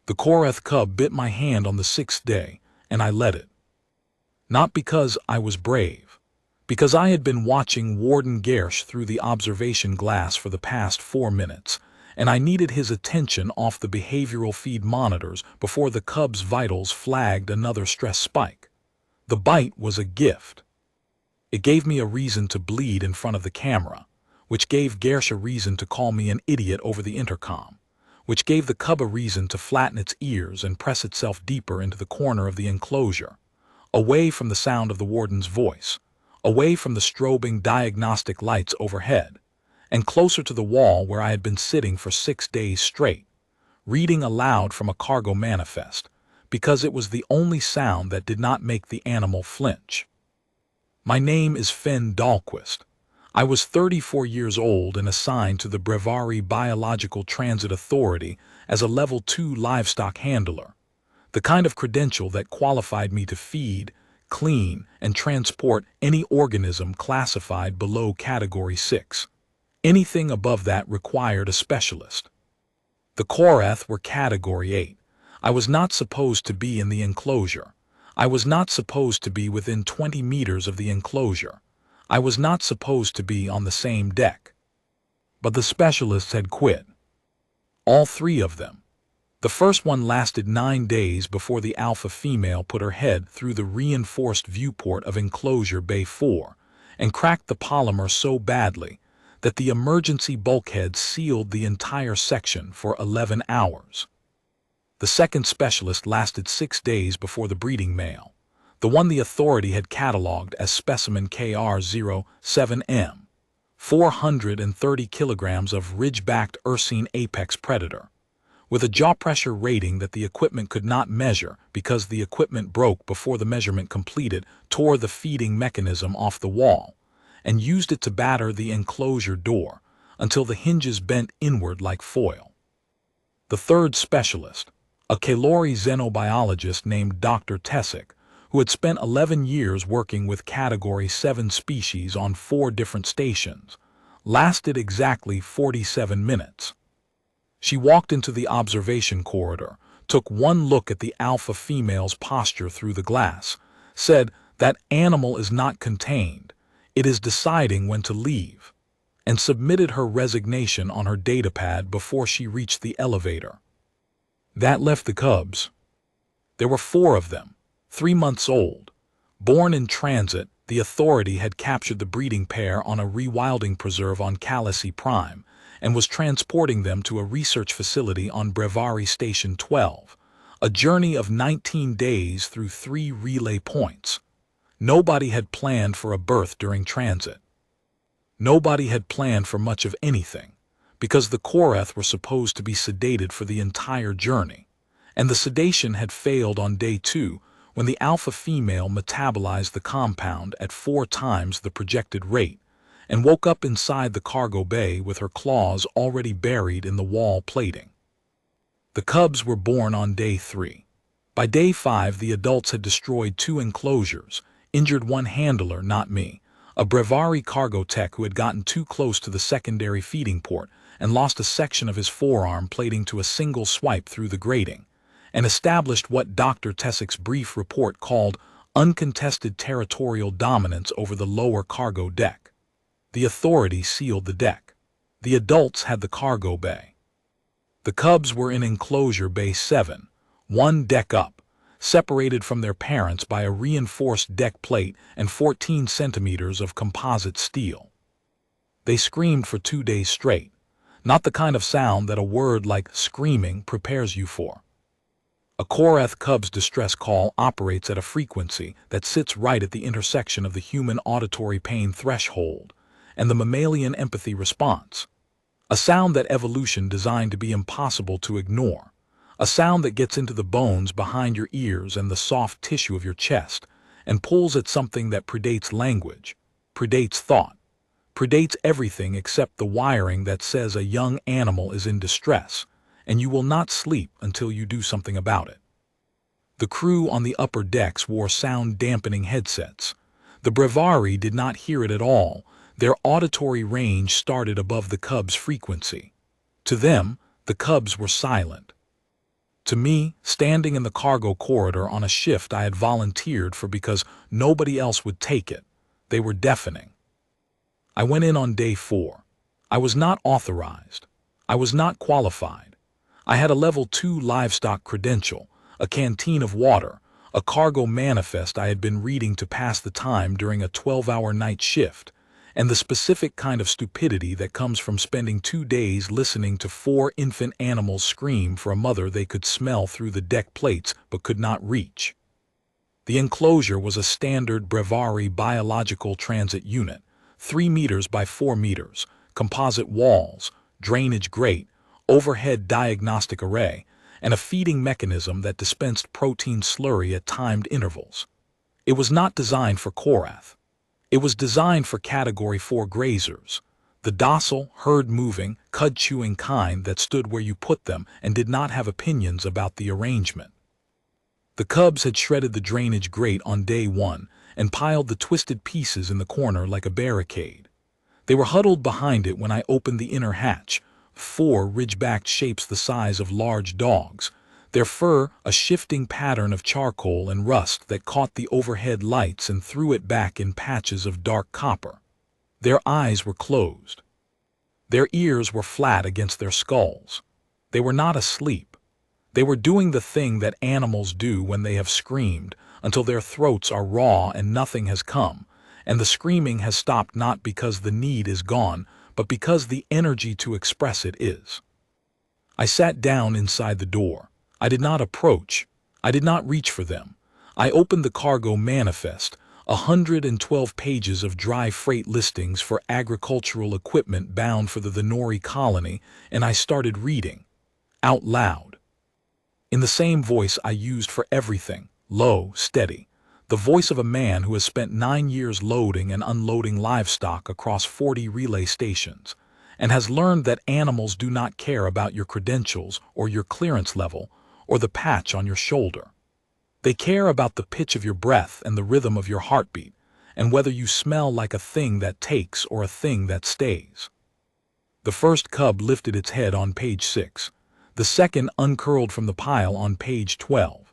The Korrath cub bit my hand on the 6th day, and I let it. Not because I was brave, because I had been watching Warden Gersh through the observation glass for the past 4 minutes, and I needed his attention off the behavioral feed monitors before the cub's vitals flagged another stress spike. The bite was a gift. It gave me a reason to bleed in front of the camera, which gave Gersh a reason to call me an idiot over the intercom, which gave the cub a reason to flatten its ears and press itself deeper into the corner of the enclosure, away from the sound of the warden's voice, away from the strobing diagnostic lights overhead, and closer to the wall where I had been sitting for 6 days straight, reading aloud from a cargo manifest, because it was the only sound that did not make the animal flinch. My name is Finn Dahlquist. I was 34 years old and assigned to the Brevari Biological Transit Authority as a Level 2 livestock handler, the kind of credential that qualified me to feed, clean, and transport any organism classified below Category 6. Anything above that required a specialist. The Korrath were Category 8. I was not supposed to be in the enclosure. I was not supposed to be within 20 meters of the enclosure. I was not supposed to be on the same deck. But the specialists had quit. All 3 of them. The first one lasted 9 days before the alpha female put her head through the reinforced viewport of Enclosure Bay 4 and cracked the polymer so badly that the emergency bulkhead sealed the entire section for 11 hours. The second specialist lasted 6 days before the breeding male, the one the authority had catalogued as specimen KR07M, 430 kilograms of ridge-backed Ursine apex predator, with a jaw pressure rating that the equipment could not measure because the equipment broke before the measurement completed, tore the feeding mechanism off the wall, and used it to batter the enclosure door until the hinges bent inward like foil. The third specialist, a Kalori xenobiologist named Dr. Tessick, who had spent 11 years working with Category 7 species on 4 different stations, lasted exactly 47 minutes. She walked into the observation corridor, took one look at the alpha female's posture through the glass, said, "That animal is not contained. It is deciding when to leave," and submitted her resignation on her datapad before she reached the elevator. That left the cubs. There were 4 of them, 3 months old. Born in transit, the authority had captured the breeding pair on a rewilding preserve on Calisi Prime and was transporting them to a research facility on Brevari Station 12, a journey of 19 days through 3 relay points. Nobody had planned for a birth during transit. Nobody had planned for much of anything, because the Korrath were supposed to be sedated for the entire journey, and the sedation had failed on day 2 when the alpha female metabolized the compound at 4 times the projected rate and woke up inside the cargo bay with her claws already buried in the wall plating. The cubs were born on day 3. By day 5, the adults had destroyed 2 enclosures, injured 1 handler, not me, a Brevari cargo tech who had gotten too close to the secondary feeding port and lost a section of his forearm plating to a single swipe through the grating, and established what Dr. Tessick's brief report called uncontested territorial dominance over the lower cargo deck. The authority sealed the deck. The adults had the cargo bay. The cubs were in Enclosure Bay 7, 1 deck up, separated from their parents by a reinforced deck plate and 14 centimeters of composite steel. They screamed for 2 days straight, not the kind of sound that a word like screaming prepares you for. A Korrath cub's distress call operates at a frequency that sits right at the intersection of the human auditory pain threshold and the mammalian empathy response. A sound that evolution designed to be impossible to ignore. A sound that gets into the bones behind your ears and the soft tissue of your chest and pulls at something that predates language, predates thought, predates everything except the wiring that says a young animal is in distress, and you will not sleep until you do something about it. The crew on the upper decks wore sound-dampening headsets. The Brevari did not hear it at all. Their auditory range started above the cubs' frequency. To them, the cubs were silent. To me, standing in the cargo corridor on a shift I had volunteered for because nobody else would take it, they were deafening. I went in on day 4. I was not authorized. I was not qualified. I had a level 2 livestock credential, a canteen of water, a cargo manifest I had been reading to pass the time during a 12-hour night shift, and the specific kind of stupidity that comes from spending 2 days listening to 4 infant animals scream for a mother they could smell through the deck plates but could not reach. The enclosure was a standard Brevari biological transit unit, 3 meters by 4 meters, composite walls, drainage grate, overhead diagnostic array, and a feeding mechanism that dispensed protein slurry at timed intervals. It was not designed for Korrath. It was designed for Category 4 grazers, the docile, herd-moving, cud-chewing kind that stood where you put them and did not have opinions about the arrangement. The cubs had shredded the drainage grate on day 1 and piled the twisted pieces in the corner like a barricade. They were huddled behind it when I opened the inner hatch, 4 ridge-backed shapes the size of large dogs, their fur a shifting pattern of charcoal and rust that caught the overhead lights and threw it back in patches of dark copper. Their eyes were closed. Their ears were flat against their skulls. They were not asleep. They were doing the thing that animals do when they have screamed until their throats are raw and nothing has come, and the screaming has stopped not because the need is gone, but because the energy to express it is. I sat down inside the door. I did not approach. I did not reach for them. I opened the cargo manifest, 112 pages of dry freight listings for agricultural equipment bound for the Venori colony, and I started reading, out loud. In the same voice I used for everything, low, steady, the voice of a man who has spent 9 years loading and unloading livestock across 40 relay stations, and has learned that animals do not care about your credentials or your clearance level or the patch on your shoulder. They care about the pitch of your breath and the rhythm of your heartbeat, and whether you smell like a thing that takes or a thing that stays. The first cub lifted its head on page 6. The second uncurled from the pile on page 12.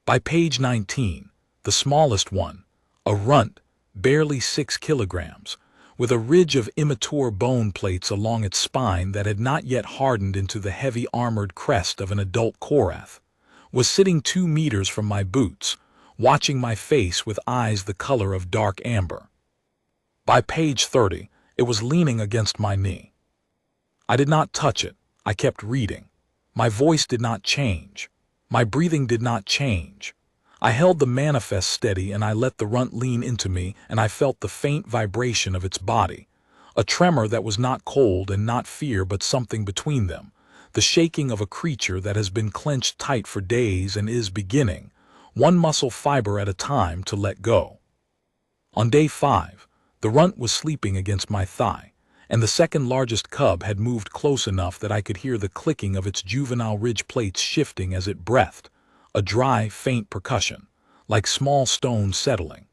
By page 19, the smallest one, a runt, barely 6 kilograms, with a ridge of immature bone plates along its spine that had not yet hardened into the heavy armored crest of an adult Korrath, was sitting 2 meters from my boots, watching my face with eyes the color of dark amber. By page 30, it was leaning against my knee. I did not touch it. I kept reading. My voice did not change. My breathing did not change. I held the manifest steady and I let the runt lean into me, and I felt the faint vibration of its body, a tremor that was not cold and not fear but something between them, the shaking of a creature that has been clenched tight for days and is beginning, one muscle fiber at a time, to let go. On day 5, the runt was sleeping against my thigh, and the second largest cub had moved close enough that I could hear the clicking of its juvenile ridge plates shifting as it breathed, a dry, faint percussion, like small stones settling.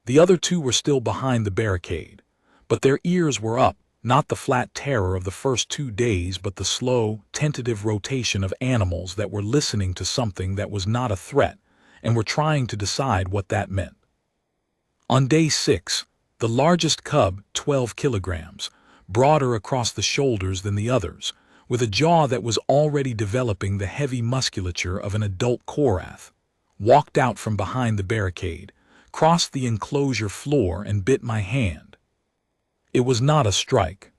The other 2 were still behind the barricade, but their ears were up, not the flat terror of the first 2 days, but the slow, tentative rotation of animals that were listening to something that was not a threat and were trying to decide what that meant. On day 6, the largest cub, 12 kilograms, broader across the shoulders than the others, with a jaw that was already developing the heavy musculature of an adult Korrath, walked out from behind the barricade, crossed the enclosure floor and bit my hand. It was not a strike.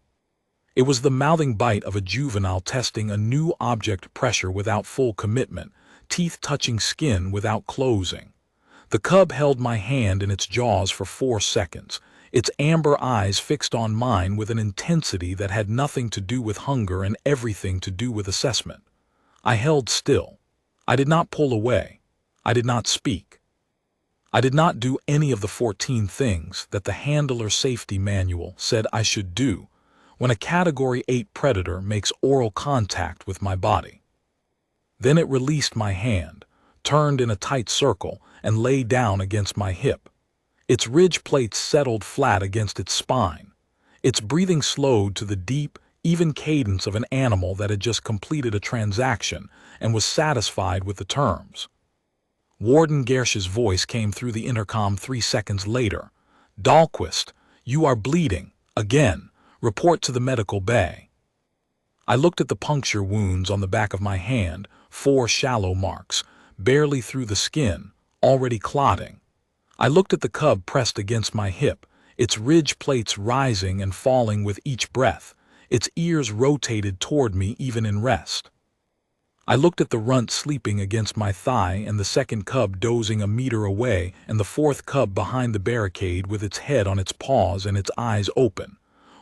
It was the mouthing bite of a juvenile testing a new object pressure without full commitment, teeth touching skin without closing. The cub held my hand in its jaws for 4 seconds, its amber eyes fixed on mine with an intensity that had nothing to do with hunger and everything to do with assessment. I held still. I did not pull away. I did not speak. I did not do any of the 14 things that the handler safety manual said I should do when a Category 8 predator makes oral contact with my body. Then it released my hand, turned in a tight circle, and lay down against my hip. Its ridge plates settled flat against its spine. Its breathing slowed to the deep, even cadence of an animal that had just completed a transaction and was satisfied with the terms. Warden Gersh's voice came through the intercom 3 seconds later. "Dahlquist, you are bleeding. Again. Report to the medical bay." I looked at the puncture wounds on the back of my hand, 4 shallow marks, barely through the skin, already clotting. I looked at the cub pressed against my hip, its ridge plates rising and falling with each breath, its ears rotated toward me even in rest. I looked at the runt sleeping against my thigh and the second cub dozing a meter away and the fourth cub behind the barricade with its head on its paws and its eyes open,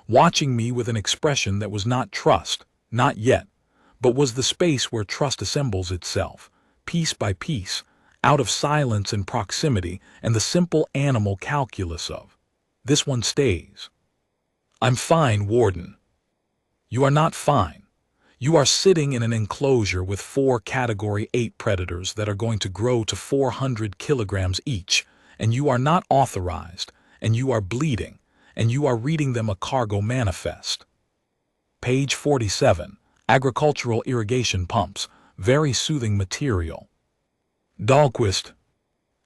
watching me with an expression that was not trust, not yet, but was the space where trust assembles itself, piece by piece, out of silence and proximity and the simple animal calculus of, "This one stays." "I'm fine, Warden." "You are not fine. You are sitting in an enclosure with 4 Category 8 predators that are going to grow to 400 kilograms each, and you are not authorized, and you are bleeding, and you are reading them a cargo manifest." Page 47, agricultural irrigation pumps, very soothing material. "Dahlquist,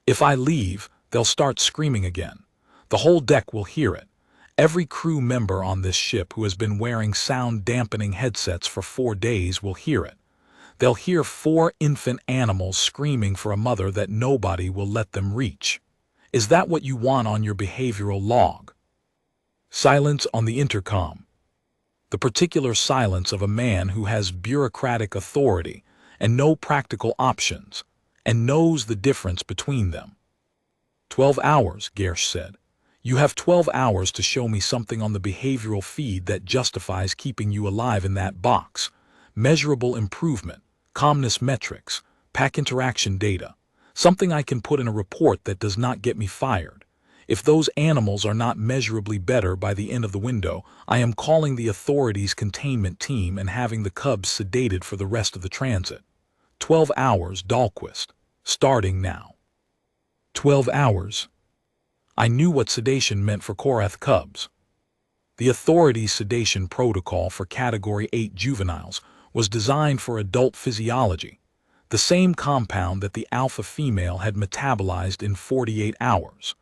if I leave, they'll start screaming again. The whole deck will hear it. Every crew member on this ship who has been wearing sound-dampening headsets for 4 days will hear it. They'll hear 4 infant animals screaming for a mother that nobody will let them reach. Is that what you want on your behavioral log?" Silence on the intercom. The particular silence of a man who has bureaucratic authority and no practical options, and knows the difference between them. 12 hours, Gersh said. "You have 12 hours to show me something on the behavioral feed that justifies keeping you alive in that box. Measurable improvement, calmness metrics, pack interaction data. Something I can put in a report that does not get me fired. If those animals are not measurably better by the end of the window, I am calling the authorities' containment team and having the cubs sedated for the rest of the transit. 12 hours, Dahlquist. Starting now." 12 hours. I knew what sedation meant for Korrath cubs. The authorities' sedation protocol for Category 8 juveniles was designed for adult physiology, the same compound that the alpha female had metabolized in 48 hours.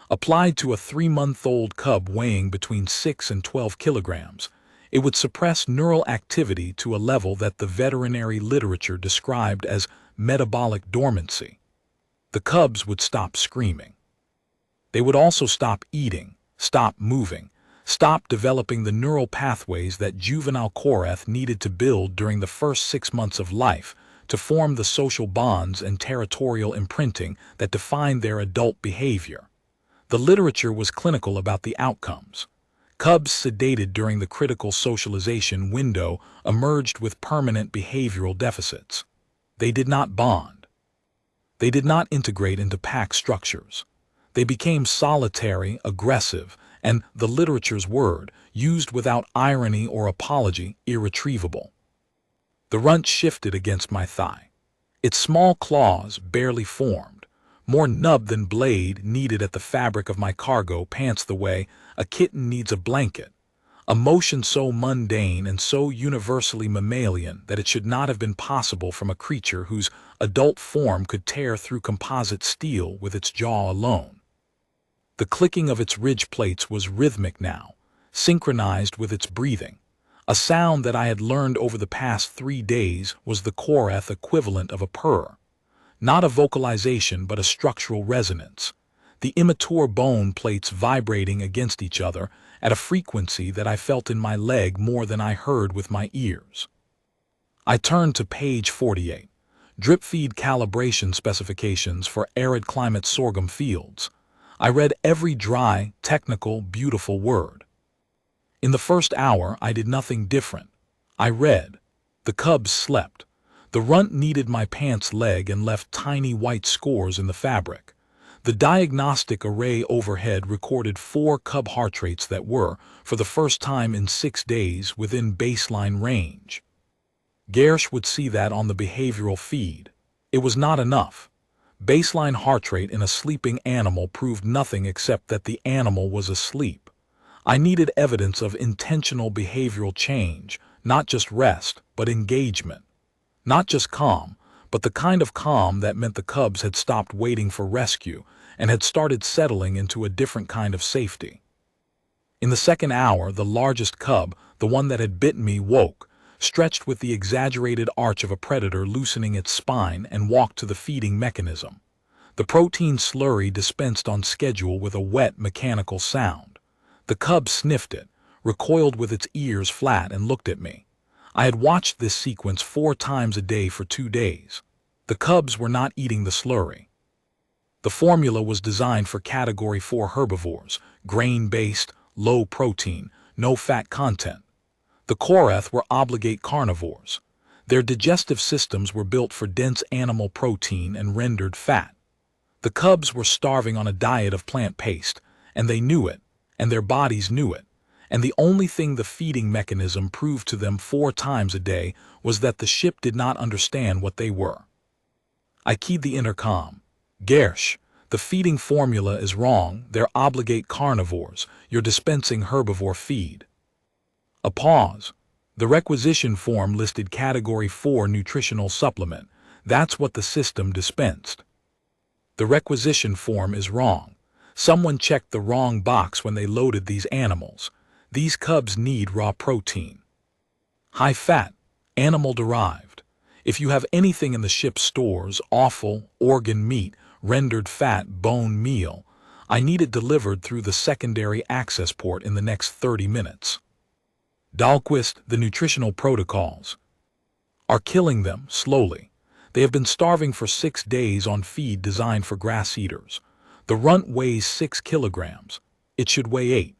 Applied to a 3-month-old cub weighing between 6 and 12 kilograms, it would suppress neural activity to a level that the veterinary literature described as metabolic dormancy. The cubs would stop screaming. They would also stop eating, stop moving, stop developing the neural pathways that juvenile Korrath needed to build during the first 6 months of life to form the social bonds and territorial imprinting that defined their adult behavior. The literature was clinical about the outcomes. Cubs sedated during the critical socialization window emerged with permanent behavioral deficits. They did not bond. They did not integrate into pack structures. They became solitary, aggressive, and, the literature's word, used without irony or apology, irretrievable. The runt shifted against my thigh. Its small claws barely formed. More nub than blade needed at the fabric of my cargo pants the way a kitten needs a blanket. A motion so mundane and so universally mammalian that it should not have been possible from a creature whose adult form could tear through composite steel with its jaw alone. The clicking of its ridge plates was rhythmic now, synchronized with its breathing. A sound that I had learned over the past 3 days was the Korrath equivalent of a purr. Not a vocalization, but a structural resonance. The immature bone plates vibrating against each other at a frequency that I felt in my leg more than I heard with my ears. I turned to page 48, drip feed calibration specifications for arid climate sorghum fields. I read every dry, technical, beautiful word. In the first hour, I did nothing different. I read. The cubs slept. The runt needed my pants leg and left tiny white scores in the fabric. The diagnostic array overhead recorded 4 cub heart rates that were, for the first time in 6 days, within baseline range. Gersh would see that on the behavioral feed. It was not enough. Baseline heart rate in a sleeping animal proved nothing except that the animal was asleep. I needed evidence of intentional behavioral change, not just rest, but engagement. Not just calm, but the kind of calm that meant the cubs had stopped waiting for rescue and had started settling into a different kind of safety. In the second hour, the largest cub, the one that had bitten me, woke, stretched with the exaggerated arch of a predator loosening its spine, and walked to the feeding mechanism. The protein slurry dispensed on schedule with a wet, mechanical sound. The cub sniffed it, recoiled with its ears flat, and looked at me. I had watched this sequence 4 times a day for 2 days. The cubs were not eating the slurry. The formula was designed for Category 4 herbivores, grain-based, low protein, no fat content. The Korrath were obligate carnivores. Their digestive systems were built for dense animal protein and rendered fat. The cubs were starving on a diet of plant paste, and they knew it, and their bodies knew it. And the only thing the feeding mechanism proved to them 4 times a day was that the ship did not understand what they were. I keyed the intercom. Gersh, the feeding formula is wrong. They're obligate carnivores. You're dispensing herbivore feed. A pause. The requisition form listed Category 4 nutritional supplement. That's what the system dispensed. The requisition form is wrong. Someone checked the wrong box when they loaded these animals. These cubs need raw protein. High fat, animal derived. If you have anything in the ship's stores, offal, organ meat, rendered fat, bone meal, I need it delivered through the secondary access port in the next 30 minutes. Dahlquist, the nutritional protocols are killing them slowly. They have been starving for 6 days on feed designed for grass eaters. The runt weighs 6 kilograms. It should weigh 8.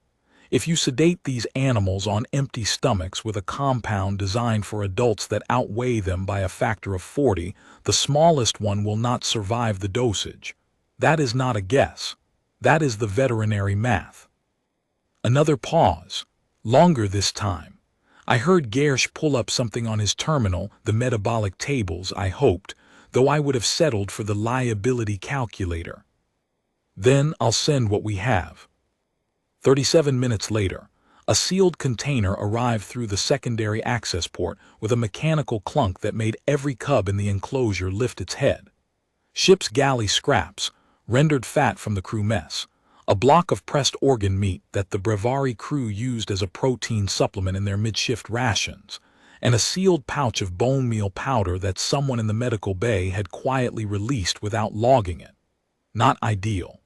If you sedate these animals on empty stomachs with a compound designed for adults that outweigh them by a factor of 40, the smallest one will not survive the dosage. That is not a guess. That is the veterinary math. Another pause. Longer this time. I heard Gersh pull up something on his terminal, the metabolic tables, I hoped, though I would have settled for the liability calculator. Then I'll send what we have. 37 minutes later, a sealed container arrived through the secondary access port with a mechanical clunk that made every cub in the enclosure lift its head. Ship's galley scraps, rendered fat from the crew mess, a block of pressed organ meat that the Brevari crew used as a protein supplement in their mid-shift rations, and a sealed pouch of bone meal powder that someone in the medical bay had quietly released without logging it. Not ideal.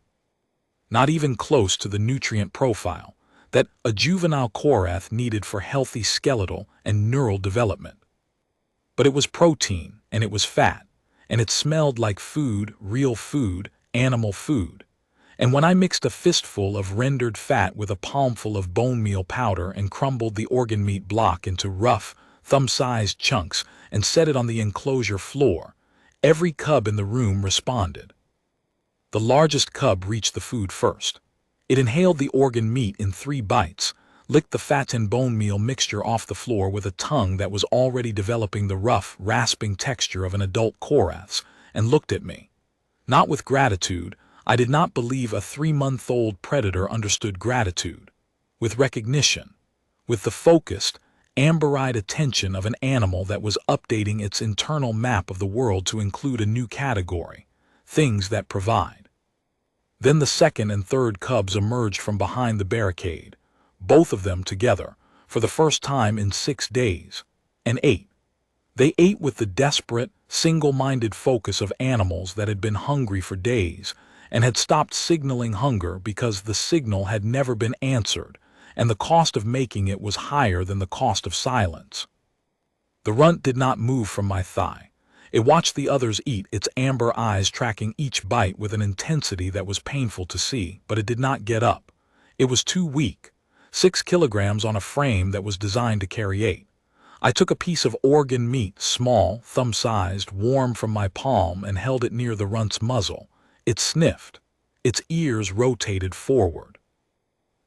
Not even close to the nutrient profile that a juvenile Korrath needed for healthy skeletal and neural development. But it was protein, and it was fat, and it smelled like food, real food, animal food. And when I mixed a fistful of rendered fat with a palmful of bone meal powder and crumbled the organ meat block into rough, thumb-sized chunks and set it on the enclosure floor, every cub in the room responded. The largest cub reached the food first. It inhaled the organ meat in 3 bites, licked the fat and bone meal mixture off the floor with a tongue that was already developing the rough, rasping texture of an adult Korrath's, and looked at me. Not with gratitude. I did not believe a 3-month-old predator understood gratitude. With recognition. With the focused, amber-eyed attention of an animal that was updating its internal map of the world to include a new category. Things that provide. Then the second and third cubs emerged from behind the barricade, both of them together, for the first time in 6 days, and ate. They ate with the desperate, single-minded focus of animals that had been hungry for days and had stopped signaling hunger because the signal had never been answered, and the cost of making it was higher than the cost of silence. The runt did not move from my thigh. It watched the others eat, its amber eyes tracking each bite with an intensity that was painful to see, but it did not get up. It was too weak. 6 kilograms on a frame that was designed to carry 8. I took a piece of organ meat, small, thumb-sized, warm from my palm, and held it near the runt's muzzle. It sniffed. Its ears rotated forward.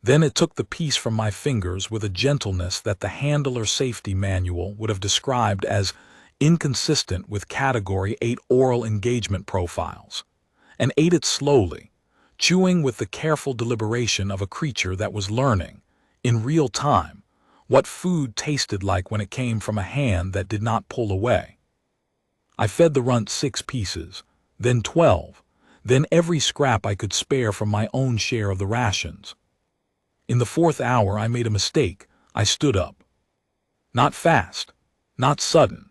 Then it took the piece from my fingers with a gentleness that the handler safety manual would have described as inconsistent with Category 8 oral engagement profiles, and ate it slowly, chewing with the careful deliberation of a creature that was learning, in real time, what food tasted like when it came from a hand that did not pull away. I fed the runt 6 pieces, then 12, then every scrap I could spare from my own share of the rations. In the 4th hour I made a mistake. I stood up. Not fast, not sudden,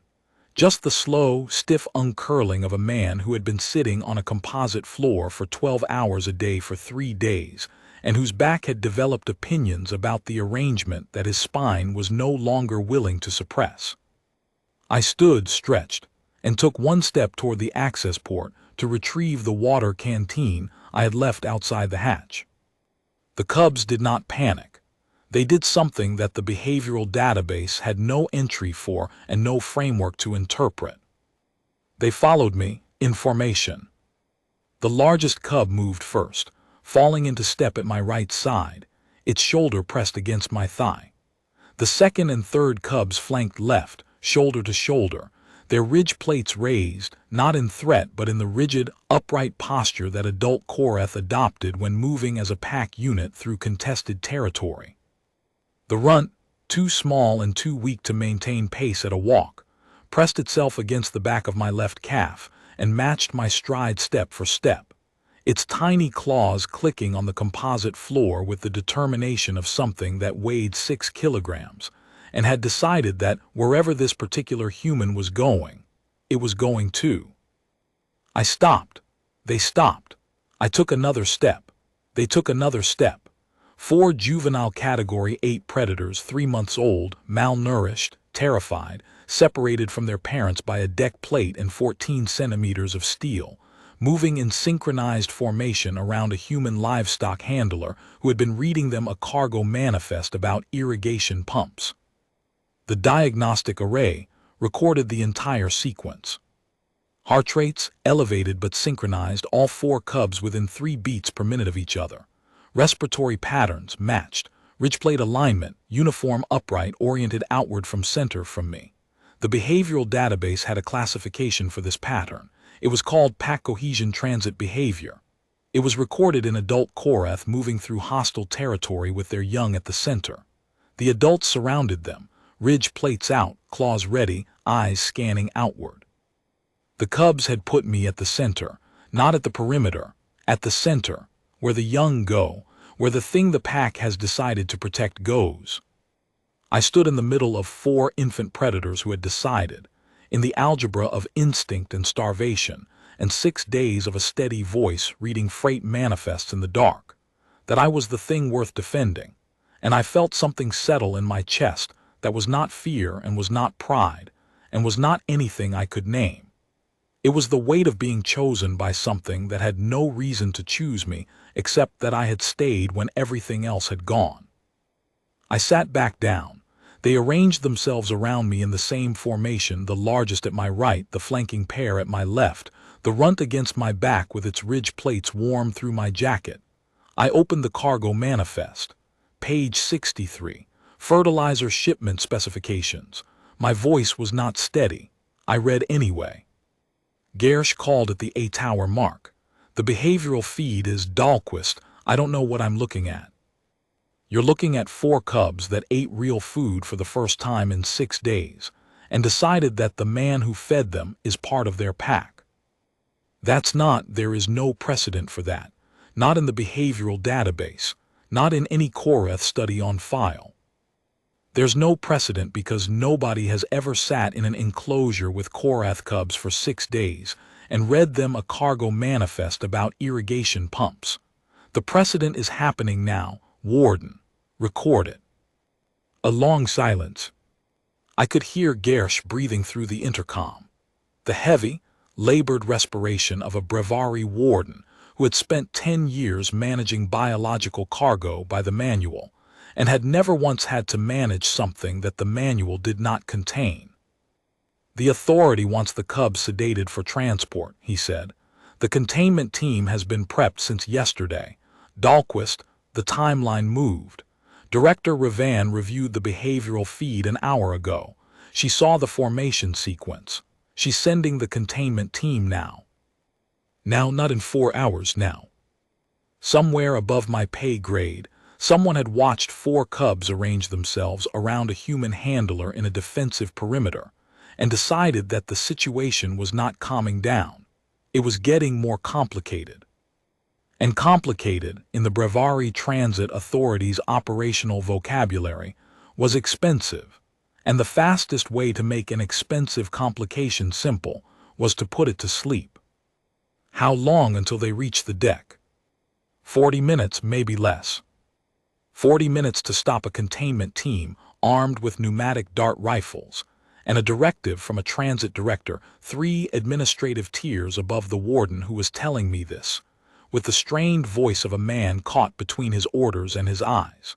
just the slow, stiff uncurling of a man who had been sitting on a composite floor for 12 hours a day for 3 days, and whose back had developed opinions about the arrangement that his spine was no longer willing to suppress. I stood stretched, and took 1 step toward the access port to retrieve the water canteen I had left outside the hatch. The cubs did not panic. They did something that the behavioral database had no entry for and no framework to interpret. They followed me in formation. The largest cub moved first, falling into step at my right side, its shoulder pressed against my thigh. The second and third cubs flanked left, shoulder to shoulder, their ridge plates raised, not in threat but in the rigid, upright posture that adult Korrath adopted when moving as a pack unit through contested territory. The runt, too small and too weak to maintain pace at a walk, pressed itself against the back of my left calf and matched my stride step for step, its tiny claws clicking on the composite floor with the determination of something that weighed 6 kilograms, and had decided that wherever this particular human was going, it was going too. I stopped. They stopped. I took another step. They took another step. 4 juvenile Category 8 predators, 3 months old, malnourished, terrified, separated from their parents by a deck plate and 14 centimeters of steel, moving in synchronized formation around a human livestock handler who had been reading them a cargo manifest about irrigation pumps. The diagnostic array recorded the entire sequence. Heart rates elevated but synchronized, all 4 cubs within 3 beats per minute of each other. Respiratory patterns matched, ridgeplate alignment, uniform upright, oriented outward from center from me. The behavioral database had a classification for this pattern. It was called pack cohesion transit behavior. It was recorded in adult Korrath moving through hostile territory with their young at the center. The adults surrounded them, ridge plates out, claws ready, eyes scanning outward. The cubs had put me at the center, not at the perimeter, at the center, where the young go, where the thing the pack has decided to protect goes. I stood in the middle of 4 infant predators who had decided, in the algebra of instinct and starvation, and 6 days of a steady voice reading freight manifests in the dark, that I was the thing worth defending, and I felt something settle in my chest that was not fear and was not pride, and was not anything I could name. It was the weight of being chosen by something that had no reason to choose me except that I had stayed when everything else had gone. I sat back down. They arranged themselves around me in the same formation, the largest at my right, the flanking pair at my left, the runt against my back with its ridge plates warm through my jacket. I opened the cargo manifest. Page 63. Fertilizer shipment specifications. My voice was not steady. I read anyway. Gersh called at the 8-hour mark. The behavioral feed is Dahlquist. I don't know what I'm looking at. You're looking at 4 cubs that ate real food for the first time in 6 days, and decided that the man who fed them is part of their pack. There is no precedent for that. Not in the behavioral database. Not in any Korrath study on file. There's no precedent because nobody has ever sat in an enclosure with Korrath cubs for 6 days and read them a cargo manifest about irrigation pumps. The precedent is happening now. Warden, record it. A long silence. I could hear Gersh breathing through the intercom. The heavy, labored respiration of a breviary warden who had spent 10 years managing biological cargo by the manual, and had never once had to manage something that the manual did not contain. The authority wants the cubs sedated for transport, he said. The containment team has been prepped since yesterday. Dahlquist, the timeline moved. Director Ravan reviewed the behavioral feed an hour ago. She saw the formation sequence. She's sending the containment team now. Now, not in 4 hours now. Somewhere above my pay grade, Someone had watched 4 cubs arrange themselves around a human handler in a defensive perimeter, and decided that the situation was not calming down. It was getting more complicated. And complicated, in the Brevari Transit Authority's operational vocabulary, was expensive. And the fastest way to make an expensive complication simple was to put it to sleep. How long until they reached the deck? 40 minutes, maybe less. 40 minutes to stop a containment team armed with pneumatic dart rifles, and a directive from a transit director 3 administrative tiers above the warden who was telling me this, with the strained voice of a man caught between his orders and his eyes.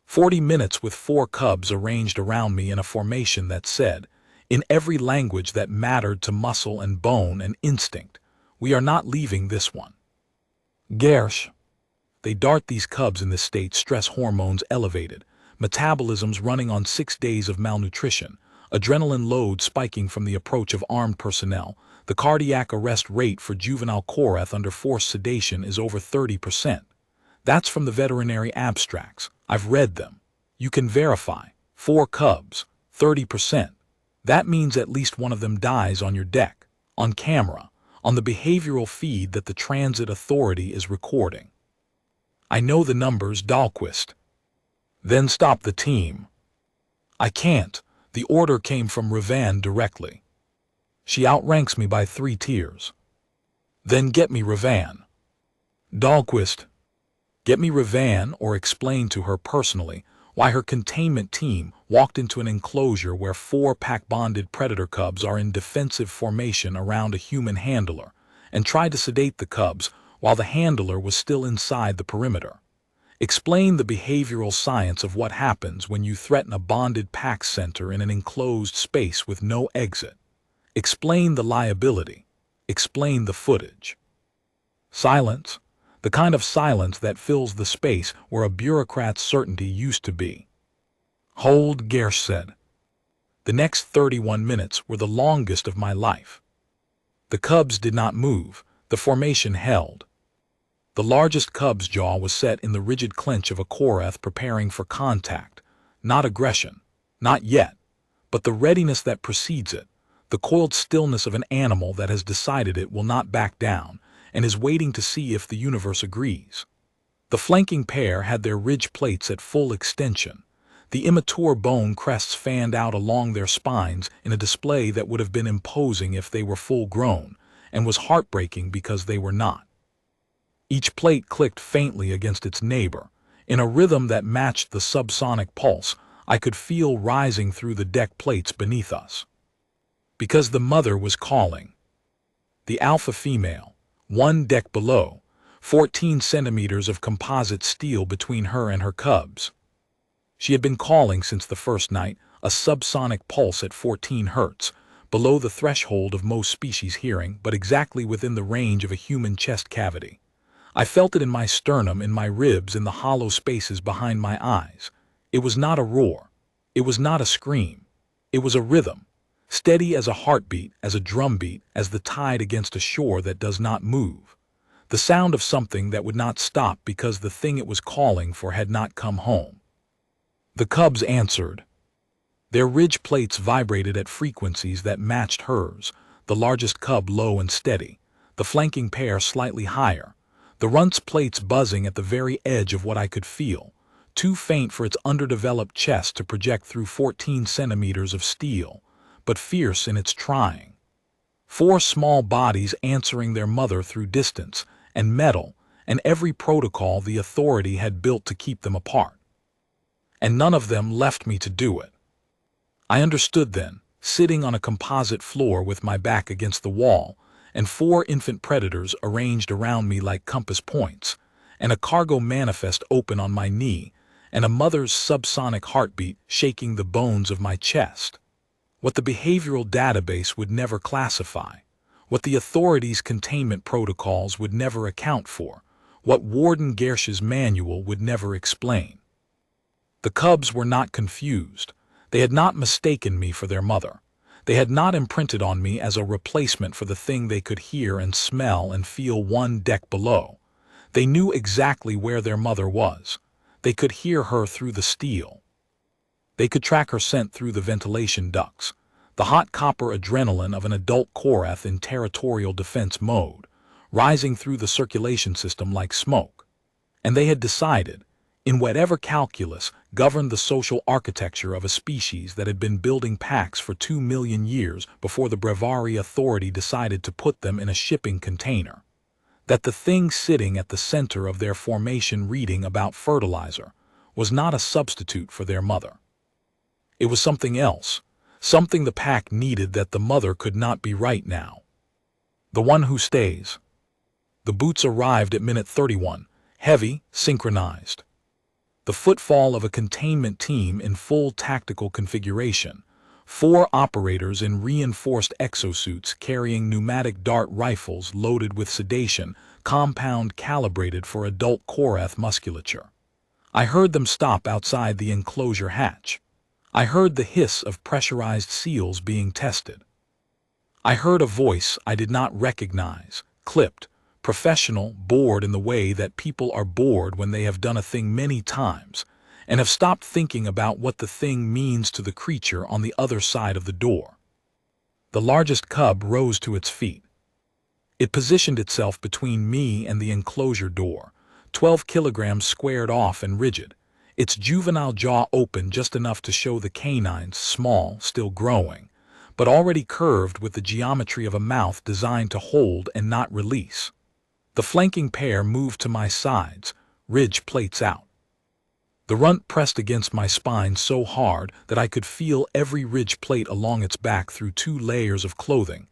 40 minutes with 4 cubs arranged around me in a formation that said, in every language that mattered to muscle and bone and instinct, "We are not leaving this one." Gersh. They dart these cubs in this state, stress hormones elevated, metabolisms running on 6 days of malnutrition, adrenaline load spiking from the approach of armed personnel. The cardiac arrest rate for juvenile Korrath under forced sedation is over 30%. That's from the veterinary abstracts. I've read them. You can verify. 4 cubs, 30%. That means at least one of them dies on your deck, on camera, on the behavioral feed that the transit authority is recording. I know the numbers, Dahlquist. Then stop the team. I can't. The order came from Ravan directly. She outranks me by 3 tiers. Then get me Ravan. Dahlquist. Get me Ravan, or explain to her personally why her containment team walked into an enclosure where 4 pack-bonded predator cubs are in defensive formation around a human handler, and tried to sedate the cubs while the handler was still inside the perimeter. Explain the behavioral science of what happens when you threaten a bonded pack center in an enclosed space with no exit. Explain the liability. Explain the footage. Silence. The kind of silence that fills the space where a bureaucrat's certainty used to be. Hold, Gersh said. The next 31 minutes were the longest of my life. The cubs did not move. The formation held. The largest cub's jaw was set in the rigid clench of a Korrath preparing for contact. Not aggression. Not yet. But the readiness that precedes it. The coiled stillness of an animal that has decided it will not back down and is waiting to see if the universe agrees. The flanking pair had their ridge plates at full extension. The immature bone crests fanned out along their spines in a display that would have been imposing if they were full grown, and was heartbreaking because they were not. Each plate clicked faintly against its neighbor. In a rhythm that matched the subsonic pulse I could feel rising through the deck plates beneath us. Because the mother was calling. The alpha female, 1 deck below, 14 centimeters of composite steel between her and her cubs. She had been calling since the first night, a subsonic pulse at 14 hertz, below the threshold of most species hearing, but exactly within the range of a human chest cavity. I felt it in my sternum, in my ribs, in the hollow spaces behind my eyes. It was not a roar. It was not a scream. It was a rhythm, steady as a heartbeat, as a drumbeat, as the tide against a shore that does not move. The sound of something that would not stop because the thing it was calling for had not come home. The cubs answered. Their ridge plates vibrated at frequencies that matched hers, the largest cub low and steady, the flanking pair slightly higher, the runt's plates buzzing at the very edge of what I could feel, too faint for its underdeveloped chest to project through 14 centimeters of steel, but fierce in its trying. 4 small bodies answering their mother through distance and metal and every protocol the authority had built to keep them apart. And none of them left me to do it. I understood then, sitting on a composite floor with my back against the wall, and 4 infant predators arranged around me like compass points, and a cargo manifest open on my knee, and a mother's subsonic heartbeat shaking the bones of my chest. What the behavioral database would never classify, what the authorities' containment protocols would never account for, what Warden Gersh's manual would never explain. The cubs were not confused. They had not mistaken me for their mother. They had not imprinted on me as a replacement for the thing they could hear and smell and feel 1 deck below. They knew exactly where their mother was. They could hear her through the steel. They could track her scent through the ventilation ducts, the hot copper adrenaline of an adult Korrath in territorial defense mode, rising through the circulation system like smoke. And they had decided, in whatever calculus governed the social architecture of a species that had been building packs for 2 million years before the Brevari Authority decided to put them in a shipping container, that the thing sitting at the center of their formation reading about fertilizer was not a substitute for their mother. It was something else, something the pack needed that the mother could not be right now. The one who stays. The boots arrived at minute 31, heavy, synchronized. The footfall of a containment team in full tactical configuration, 4 operators in reinforced exosuits carrying pneumatic dart rifles loaded with sedation, compound calibrated for adult Korrath musculature. I heard them stop outside the enclosure hatch. I heard the hiss of pressurized seals being tested. I heard a voice I did not recognize, clipped, professional, bored in the way that people are bored when they have done a thing many times and have stopped thinking about what the thing means to the creature on the other side of the door. The largest cub rose to its feet. It positioned itself between me and the enclosure door, 12 kilograms squared off and rigid, its juvenile jaw open just enough to show the canines small, still growing, but already curved with the geometry of a mouth designed to hold and not release. The flanking pair moved to my sides, ridge plates out. The runt pressed against my spine so hard that I could feel every ridge plate along its back through 2 layers of clothing,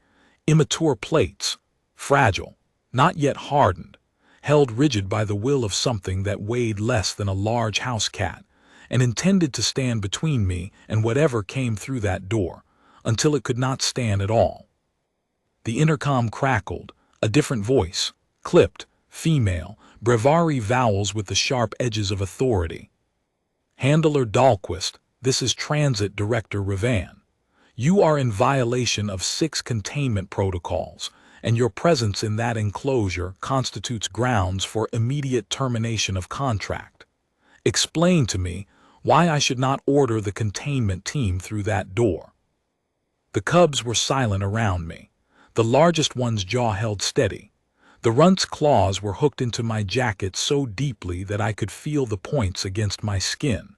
immature plates, fragile, not yet hardened, held rigid by the will of something that weighed less than a large house cat, and intended to stand between me and whatever came through that door, until it could not stand at all. The intercom crackled, a different voice, clipped, female, brevari vowels with the sharp edges of authority. Handler Dahlquist, this is Transit Director Ravan. You are in violation of 6 containment protocols, and your presence in that enclosure constitutes grounds for immediate termination of contract. Explain to me why I should not order the containment team through that door. The cubs were silent around me. The largest one's jaw held steady. The runt's claws were hooked into my jacket so deeply that I could feel the points against my skin.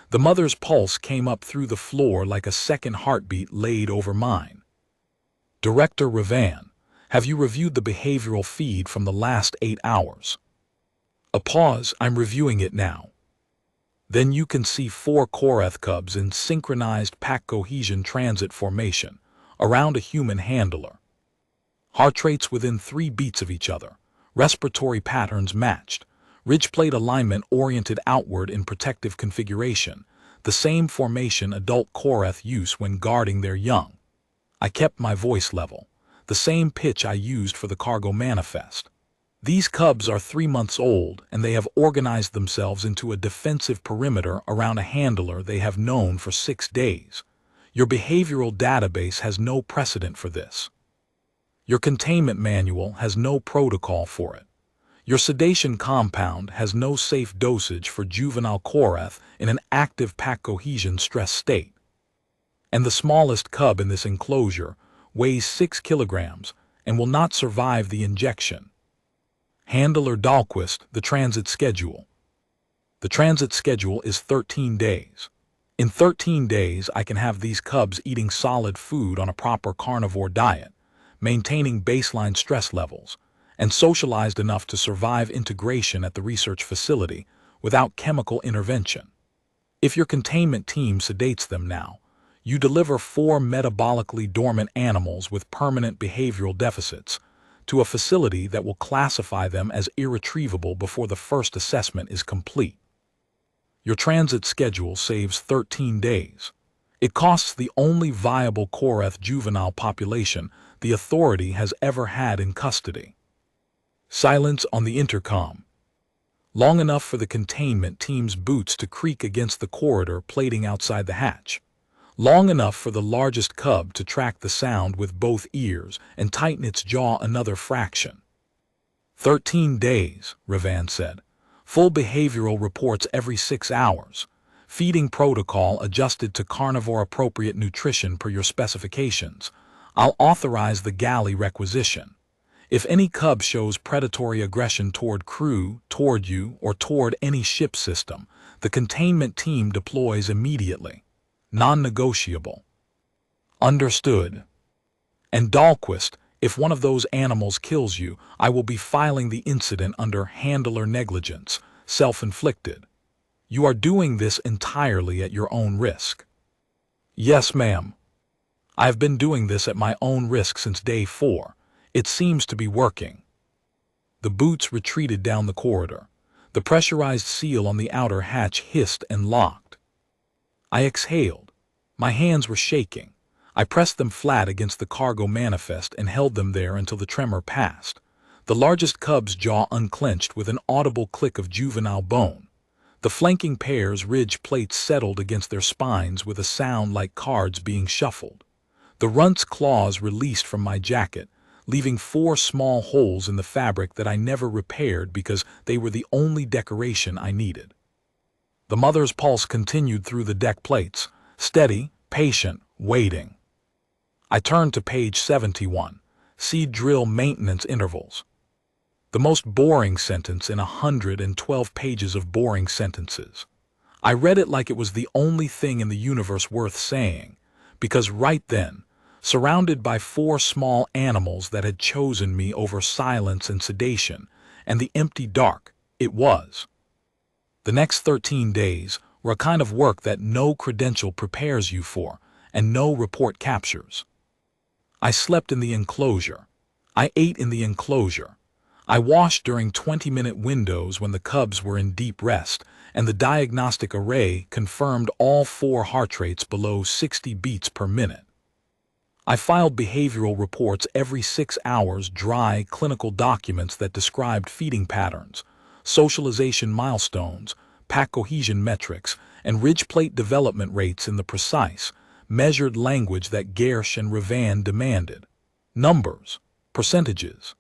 The mother's pulse came up through the floor like a second heartbeat laid over mine. Director Ravan, have you reviewed the behavioral feed from the last 8 hours? A pause, I'm reviewing it now. Then you can see 4 Korrath cubs in synchronized pack cohesion transit formation, around a human handler. Heart rates within 3 beats of each other, respiratory patterns matched, ridge plate alignment oriented outward in protective configuration, the same formation adult Korrath use when guarding their young. I kept my voice level, the same pitch I used for the cargo manifest. These cubs are 3 months old, and they have organized themselves into a defensive perimeter around a handler they have known for 6 days. Your behavioral database has no precedent for this. Your containment manual has no protocol for it. Your sedation compound has no safe dosage for juvenile Korrath in an active pack cohesion stress state. And the smallest cub in this enclosure weighs 6 kilograms and will not survive the injection. Handler Dahlquist, the transit schedule. The transit schedule is 13 days. In 13 days, I can have these cubs eating solid food on a proper carnivore diet, maintaining baseline stress levels, and socialized enough to survive integration at the research facility without chemical intervention. If your containment team sedates them now, you deliver 4 metabolically dormant animals with permanent behavioral deficits to a facility that will classify them as irretrievable before the first assessment is complete. Your transit schedule saves 13 days. It costs the only viable Korrath juvenile population the Authority has ever had in custody. Silence on the intercom. Long enough for the containment team's boots to creak against the corridor plating outside the hatch. Long enough for the largest cub to track the sound with both ears and tighten its jaw another fraction. 13 days, Ravan said. Full behavioral reports every 6 hours. Feeding protocol adjusted to carnivore-appropriate nutrition per your specifications. I'll authorize the galley requisition. If any cub shows predatory aggression toward crew, toward you, or toward any ship system, the containment team deploys immediately. Non-negotiable. Understood. And Dahlquist, if one of those animals kills you, I will be filing the incident under handler negligence, self-inflicted. You are doing this entirely at your own risk. Yes, ma'am. I have been doing this at my own risk since day 4. It seems to be working. The boots retreated down the corridor. The pressurized seal on the outer hatch hissed and locked. I exhaled. My hands were shaking. I pressed them flat against the cargo manifest and held them there until the tremor passed. The largest cub's jaw unclenched with an audible click of juvenile bone. The flanking pair's ridge plates settled against their spines with a sound like cards being shuffled. The runt's claws released from my jacket, leaving 4 small holes in the fabric that I never repaired because they were the only decoration I needed. The mother's pulse continued through the deck plates, steady, patient, waiting. I turned to page 71, see drill maintenance intervals. The most boring sentence in 112 pages of boring sentences. I read it like it was the only thing in the universe worth saying, because right then, surrounded by 4 small animals that had chosen me over silence and sedation, and the empty dark, it was. The next 13 days were a kind of work that no credential prepares you for, and no report captures. I slept in the enclosure. I ate in the enclosure. I washed during 20-minute windows when the cubs were in deep rest, and the diagnostic array confirmed all 4 heart rates below 60 beats per minute. I filed behavioral reports every 6 hours, dry, clinical documents that described feeding patterns, socialization milestones, pack cohesion metrics, and ridge plate development rates in the precise, measured language that Gersh and Revan demanded. Numbers, percentages,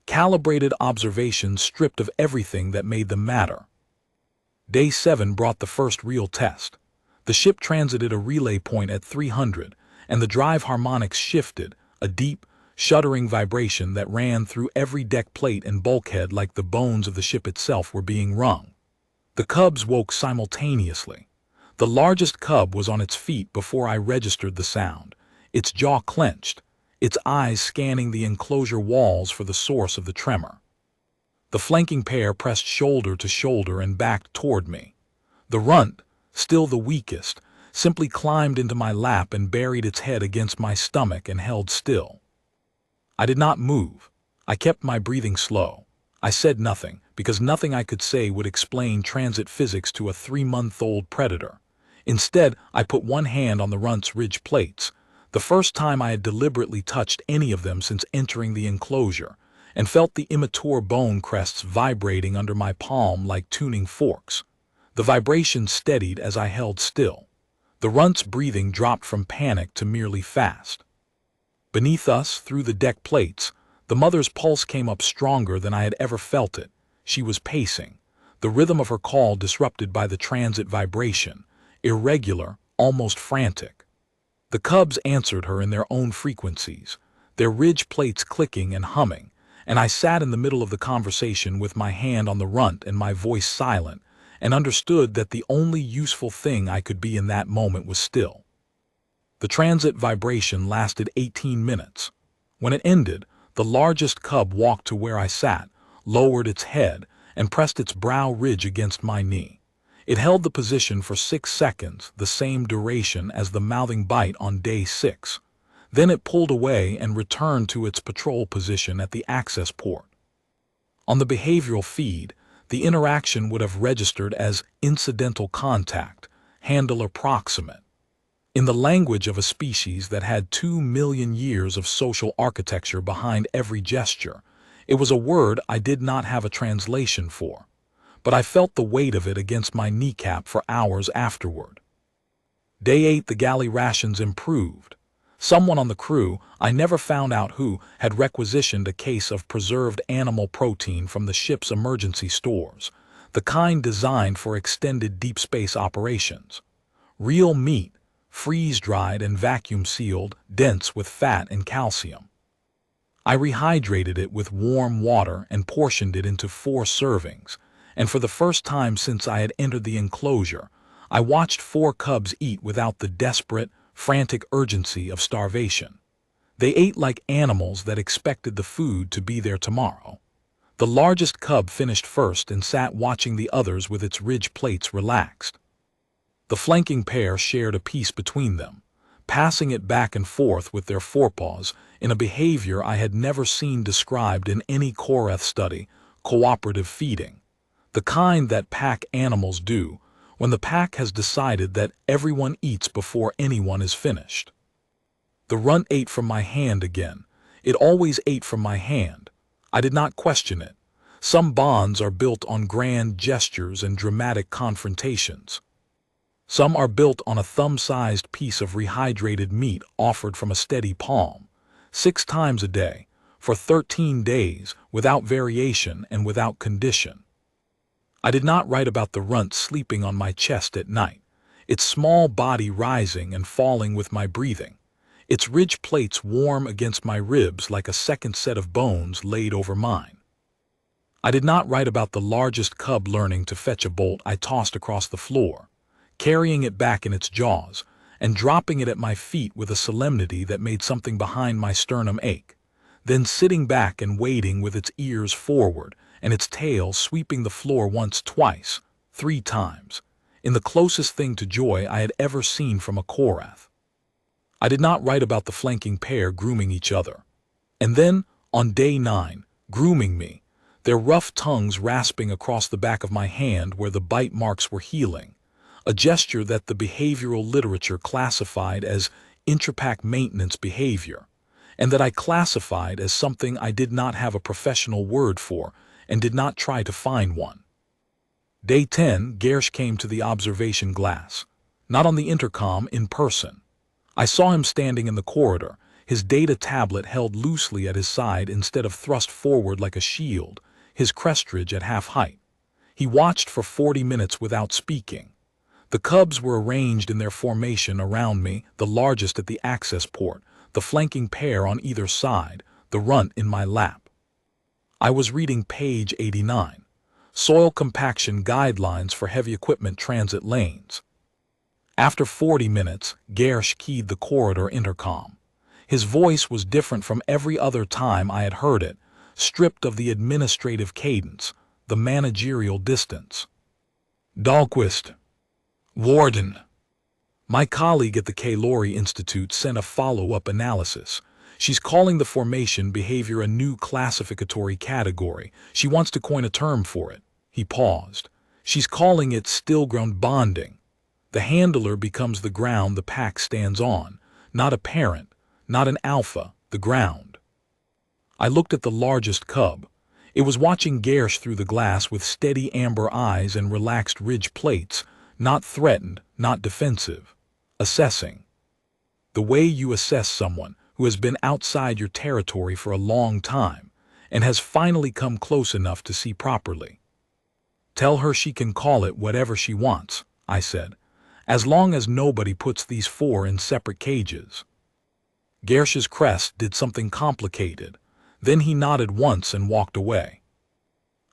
calibrated observations stripped of everything that made them matter. Day 7 brought the first real test. The ship transited a relay point at 300, and the drive harmonics shifted, a deep, shuddering vibration that ran through every deck plate and bulkhead like the bones of the ship itself were being wrung. The cubs woke simultaneously. The largest cub was on its feet before I registered the sound, its jaw clenched, its eyes scanning the enclosure walls for the source of the tremor. The flanking pair pressed shoulder to shoulder and backed toward me. The runt, still the weakest, simply climbed into my lap and buried its head against my stomach and held still. I did not move. I kept my breathing slow. I said nothing, because nothing I could say would explain transit physics to a 3-month-old predator. Instead, I put one hand on the runt's ridge plates, the first time I had deliberately touched any of them since entering the enclosure, and felt the immature bone crests vibrating under my palm like tuning forks. The vibration steadied as I held still. The runt's breathing dropped from panic to merely fast. Beneath us, through the deck plates, the mother's pulse came up stronger than I had ever felt it. She was pacing, the rhythm of her call disrupted by the transit vibration, irregular, almost frantic. The cubs answered her in their own frequencies, their ridge plates clicking and humming, and I sat in the middle of the conversation with my hand on the runt and my voice silent, and understood that the only useful thing I could be in that moment was still. The transit vibration lasted 18 minutes. When it ended, the largest cub walked to where I sat, lowered its head, and pressed its brow ridge against my knee. It held the position for 6 seconds, the same duration as the mouthing bite on day 6. Then it pulled away and returned to its patrol position at the access port. On the behavioral feed, the interaction would have registered as incidental contact, handler proximate. In the language of a species that had 2 million years of social architecture behind every gesture, it was a word I did not have a translation for, but I felt the weight of it against my kneecap for hours afterward. Day 8, the galley rations improved. Someone on the crew, I never found out who, had requisitioned a case of preserved animal protein from the ship's emergency stores. the kind designed for extended deep space operations. Real meat, freeze-dried and vacuum-sealed, dense with fat and calcium. I rehydrated it with warm water and portioned it into 4 servings, and for the first time since I had entered the enclosure, I watched 4 cubs eat without the desperate, frantic urgency of starvation. They ate like animals that expected the food to be there tomorrow. The largest cub finished first and sat watching the others with its ridge plates relaxed. The flanking pair shared a piece between them, passing it back and forth with their forepaws in a behavior I had never seen described in any Korrath study: cooperative feeding. The kind that pack animals do when the pack has decided that everyone eats before anyone is finished. The runt ate from my hand again. It always ate from my hand. I did not question it. Some bonds are built on grand gestures and dramatic confrontations. Some are built on a thumb-sized piece of rehydrated meat offered from a steady palm, 6 times a day, for 13 days, without variation and without condition. I did not write about the runt sleeping on my chest at night, its small body rising and falling with my breathing, its ridge plates warm against my ribs like a second set of bones laid over mine. I did not write about the largest cub learning to fetch a bolt I tossed across the floor, carrying it back in its jaws, and dropping it at my feet with a solemnity that made something behind my sternum ache, then sitting back and waiting with its ears forward and its tail sweeping the floor once, twice, 3 times, in the closest thing to joy I had ever seen from a Korrath. I did not write about the flanking pair grooming each other. And then, on day 9, grooming me, their rough tongues rasping across the back of my hand where the bite marks were healing, a gesture that the behavioral literature classified as intrapack maintenance behavior, and that I classified as something I did not have a professional word for and did not try to find one. Day 10, Gersh came to the observation glass, not on the intercom, in person. I saw him standing in the corridor, his data tablet held loosely at his side instead of thrust forward like a shield, his crestridge at half height. He watched for 40 minutes without speaking. The cubs were arranged in their formation around me, the largest at the access port, the flanking pair on either side, the runt in my lap. I was reading page 89, Soil Compaction Guidelines for Heavy Equipment Transit Lanes. After 40 minutes, Gersh keyed the corridor intercom. His voice was different from every other time I had heard it, stripped of the administrative cadence, the managerial distance. Dahlquist. Warden. My colleague at the Kalori Institute sent a follow-up analysis. She's calling the formation behavior a new classificatory category. She wants to coin a term for it. He paused. She's calling it still-ground bonding. The handler becomes the ground the pack stands on, not a parent, not an alpha, the ground. I looked at the largest cub. It was watching Gersh through the glass with steady amber eyes and relaxed ridge plates, not threatened, not defensive. Assessing. The way you assess someone who has been outside your territory for a long time and has finally come close enough to see properly. Tell her she can call it whatever she wants, I said, as long as nobody puts these 4 in separate cages. Gersh's crest did something complicated. Then he nodded once and walked away.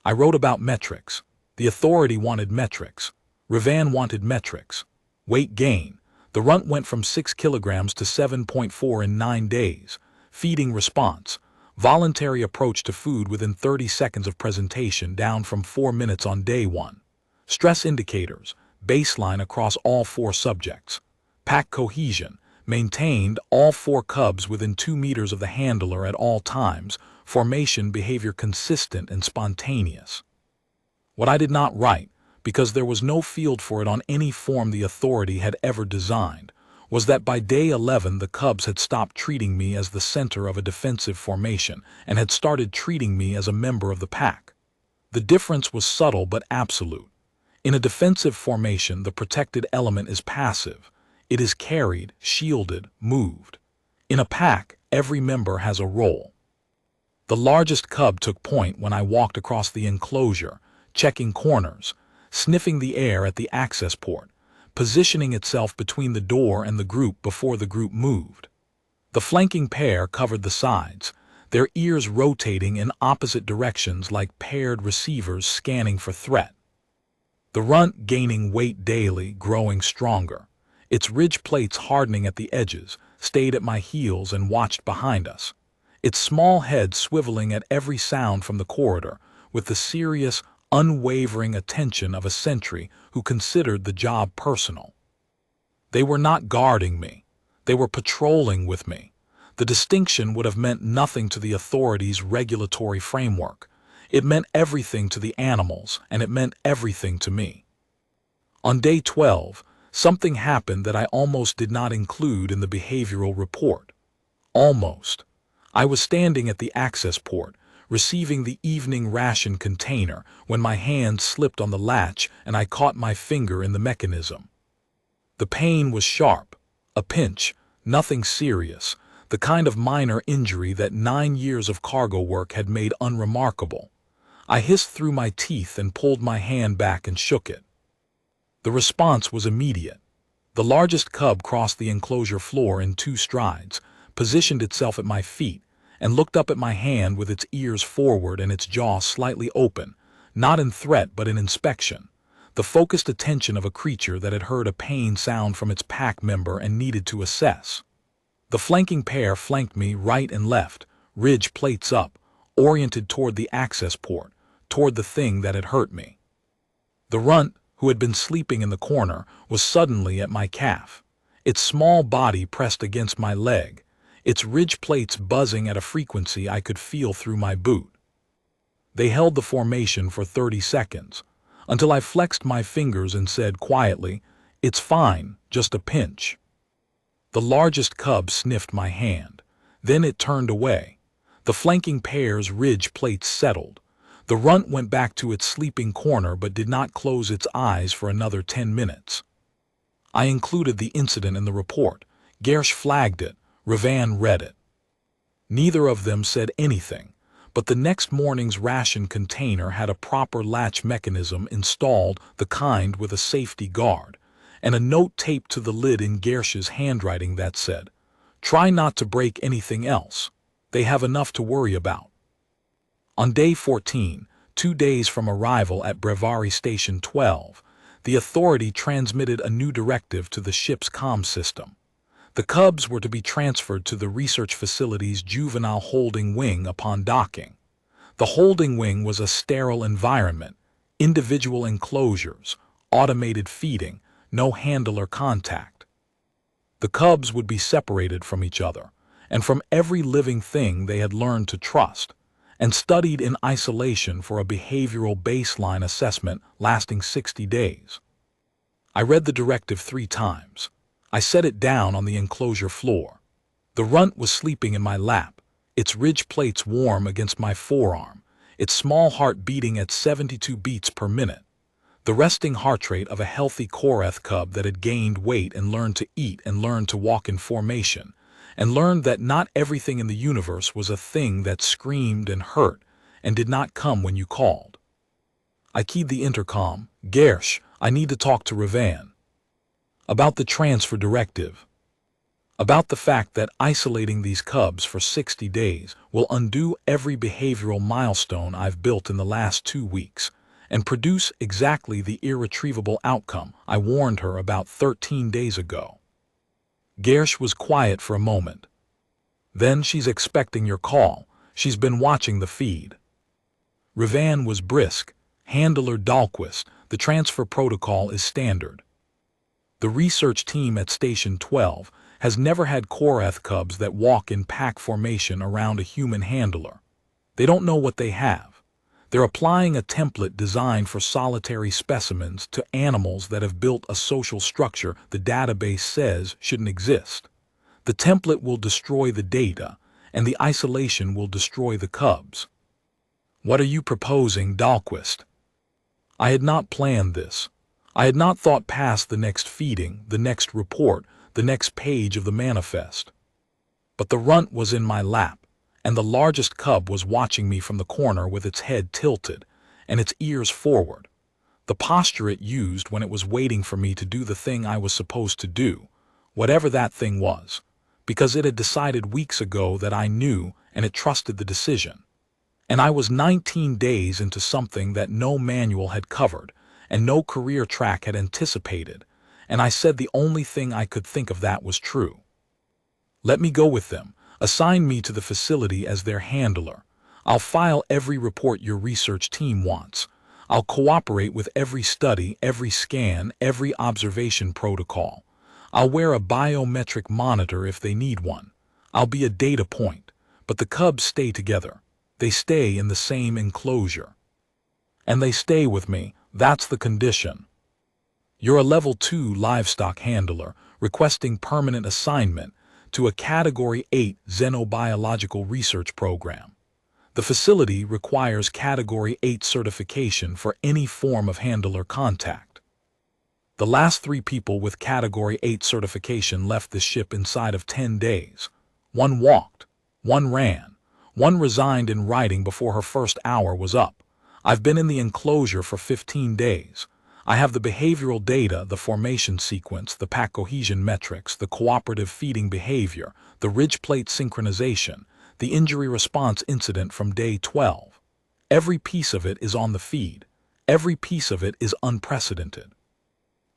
I wrote about metrics. The authority wanted metrics. Rivan wanted metrics. Weight gain. The runt went from 6 kilograms to 7.4 in 9 days. Feeding response. Voluntary approach to food within 30 seconds of presentation, down from 4 minutes on day 1. Stress indicators. Baseline across all 4 subjects. Pack cohesion. Maintained, all 4 cubs within 2 meters of the handler at all times. Formation behavior consistent and spontaneous. What I did not write, because there was no field for it on any form the authority had ever designed, was that by day 11 the cubs had stopped treating me as the center of a defensive formation and had started treating me as a member of the pack. The difference was subtle but absolute. In a defensive formation, the protected element is passive. It is carried, shielded, moved. In a pack, every member has a role. The largest cub took point when I walked across the enclosure, checking corners, sniffing the air at the access port, positioning itself between the door and the group before the group moved. The flanking pair covered the sides, their ears rotating in opposite directions like paired receivers scanning for threat. The runt gaining weight daily, growing stronger. Its ridge plates hardening at the edges, stayed at my heels and watched behind us. Its small head swiveling at every sound from the corridor, with the serious, unwavering attention of a sentry who considered the job personal. They were not guarding me. They were patrolling with me. The distinction would have meant nothing to the authorities' regulatory framework. It meant everything to the animals, and it meant everything to me. On day 12, something happened that I almost did not include in the behavioral report. Almost. I was standing at the access port, receiving the evening ration container, when my hand slipped on the latch and I caught my finger in the mechanism. The pain was sharp, a pinch, nothing serious, the kind of minor injury that 9 years of cargo work had made unremarkable. I hissed through my teeth and pulled my hand back and shook it. The response was immediate. The largest cub crossed the enclosure floor in 2 strides, positioned itself at my feet, and looked up at my hand with its ears forward and its jaw slightly open, not in threat but in inspection, the focused attention of a creature that had heard a pain sound from its pack member and needed to assess. The flanking pair flanked me right and left, ridge plates up, oriented toward the access port, toward the thing that had hurt me. The runt, who had been sleeping in the corner, was suddenly at my calf, its small body pressed against my leg, its ridge plates buzzing at a frequency I could feel through my boot. They held the formation for 30 seconds, until I flexed my fingers and said quietly, "It's fine, just a pinch." The largest cub sniffed my hand. Then it turned away. The flanking pair's ridge plates settled. The runt went back to its sleeping corner but did not close its eyes for another 10 minutes. I included the incident in the report. Gersh flagged it. Ravan read it. Neither of them said anything, but the next morning's ration container had a proper latch mechanism installed, the kind with a safety guard, and a note taped to the lid in Gersh's handwriting that said, "Try not to break anything else. They have enough to worry about." On day 14, 2 days from arrival at Brevari Station 12, the authority transmitted a new directive to the ship's comm system. The cubs were to be transferred to the research facility's juvenile holding wing upon docking. The holding wing was a sterile environment, individual enclosures, automated feeding, no handler contact. The cubs would be separated from each other, and from every living thing they had learned to trust, and studied in isolation for a behavioral baseline assessment lasting 60 days. I read the directive 3 times. I set it down on the enclosure floor. The runt was sleeping in my lap, its ridge plates warm against my forearm, its small heart beating at 72 beats per minute, the resting heart rate of a healthy Korrath cub that had gained weight and learned to eat and learned to walk in formation, and learned that not everything in the universe was a thing that screamed and hurt and did not come when you called. I keyed the intercom. "Gersh, I need to talk to Ravan." About the transfer directive. About the fact that isolating these cubs for 60 days will undo every behavioral milestone I've built in the last 2 weeks and produce exactly the irretrievable outcome I warned her about 13 days ago. Gersh was quiet for a moment. "Then she's expecting your call. She's been watching the feed." Ravan was brisk. "Handler Dahlquist, the transfer protocol is standard. The research team at Station 12 has never had Korrath cubs that walk in pack formation around a human handler. They don't know what they have. They're applying a template designed for solitary specimens to animals that have built a social structure the database says shouldn't exist. The template will destroy the data, and the isolation will destroy the cubs." "What are you proposing, Dahlquist?" I had not planned this. I had not thought past the next feeding, the next report, the next page of the manifest. But the runt was in my lap, and the largest cub was watching me from the corner with its head tilted, and its ears forward. The posture it used when it was waiting for me to do the thing I was supposed to do, whatever that thing was, because it had decided weeks ago that I knew and it trusted the decision. And I was 19 days into something that no manual had covered and no career track had anticipated, and I said the only thing I could think of that was true. Let me go with them. Assign me to the facility as their handler. I'll file every report your research team wants. I'll cooperate with every study, every scan, every observation protocol. I'll wear a biometric monitor if they need one. I'll be a data point. But the cubs stay together. They stay in the same enclosure. And they stay with me. That's the condition. You're a level 2 livestock handler requesting permanent assignment to a Category 8 xenobiological research program. The facility requires Category 8 certification for any form of handler contact. The last 3 people with Category 8 certification left the ship inside of 10 days. One walked, one ran, one resigned in writing before her first hour was up. I've been in the enclosure for 15 days. I have the behavioral data, the formation sequence, the pack cohesion metrics, the cooperative feeding behavior, the ridge plate synchronization, the injury response incident from day 12. Every piece of it is on the feed. Every piece of it is unprecedented.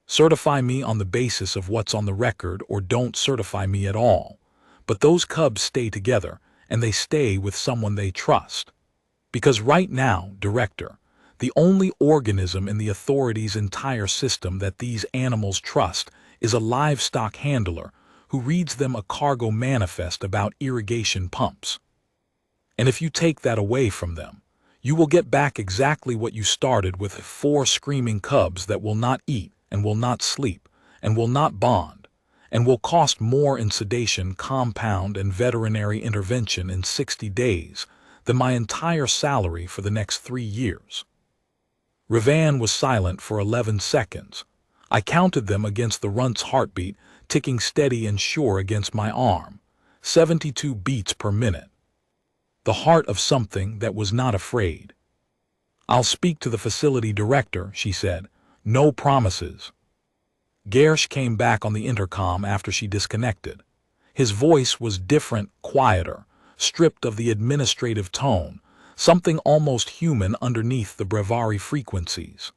Certify me on the basis of what's on the record or don't certify me at all. But those cubs stay together, and they stay with someone they trust. Because right now, Director, the only organism in the authority's entire system that these animals trust is a livestock handler who reads them a cargo manifest about irrigation pumps. And if you take that away from them, you will get back exactly what you started with: 4 screaming cubs that will not eat and will not sleep and will not bond and will cost more in sedation, compound, and veterinary intervention in 60 days than my entire salary for the next 3 years. Revan was silent for 11 seconds. I counted them against the runt's heartbeat, ticking steady and sure against my arm. 72 beats per minute. The heart of something that was not afraid. I'll speak to the facility director, she said. No promises. Gersh came back on the intercom after she disconnected. His voice was different, quieter, stripped of the administrative tone, something almost human underneath the breviary frequencies.